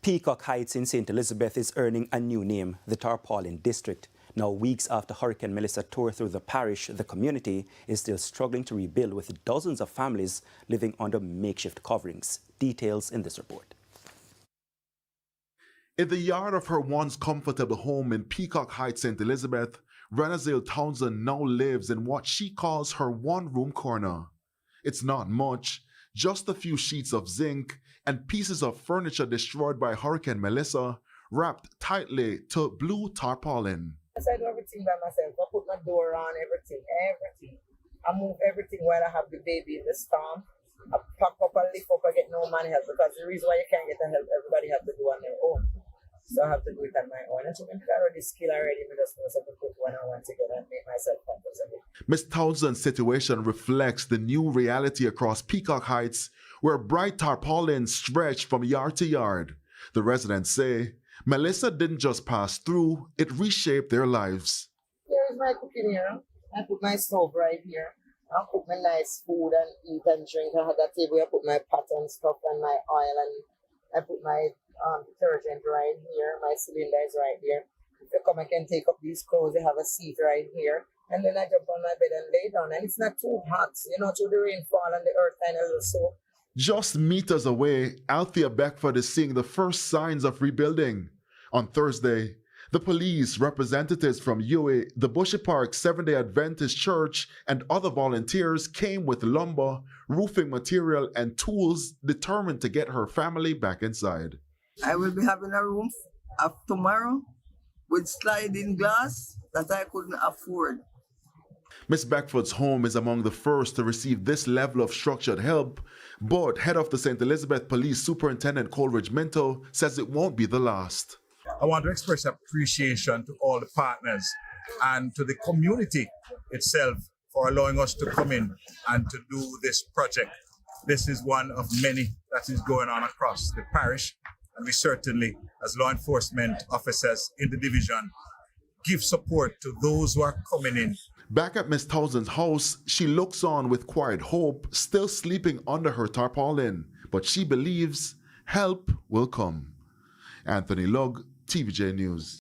Peacock Heights in St. Elizabeth is earning a new name, the Tarpaulin District. Now, weeks after Hurricane Melissa tore through the parish, the community is still struggling to rebuild, with dozens of families living under makeshift coverings. Details in this report. In the yard of her once comfortable home in Peacock Heights, St. Elizabeth, Renazil Townsend now lives in what she calls her one-room corner. It's not much, just a few sheets of zinc and pieces of furniture destroyed by Hurricane Melissa, wrapped tightly to blue tarpaulin. I do everything by myself. I put my door on, everything. I move everything while I have the baby in the storm. I pack up and lift up, I get no man help, because the reason why you can't get the help, everybody have to do on their own. So I have to do it on my own. And so I'm already skilled already, I just know how to put one on one together and make myself comfortable. Ms. Townsend's situation reflects the new reality across Peacock Heights, where bright tarpaulins stretch from yard to yard. The residents say Melissa didn't just pass through, it reshaped their lives. Here is my cooking here. I put my stove right here. I cook my nice food and eat and drink. I had that table where I put my pot and stuff and my oil, and I put my detergent right here. My cylinder is right here. If you come, I can take up these clothes. They have a seat right here. And then I jump on my bed and lay down. And it's not too hot, through the rainfall and the earth kind of little soak. Just meters away, Althea Beckford is seeing the first signs of rebuilding. On Thursday, the police, representatives from UA, the Bushy Park Seventh-day Adventist Church, and other volunteers came with lumber, roofing material, and tools determined to get her family back inside. I will be having a room tomorrow with sliding glass that I couldn't afford. Ms. Beckford's home is among the first to receive this level of structured help, but head of the St. Elizabeth Police Superintendent Coleridge Mento says it won't be the last. I want to express appreciation to all the partners and to the community itself for allowing us to come in and to do this project. This is one of many that is going on across the parish, and we certainly, as law enforcement officers in the division, give support to those who are coming in. Back at Ms. Townsend's house, she looks on with quiet hope, still sleeping under her tarpaulin, but she believes help will come. Anthony Lugg, TVJ News.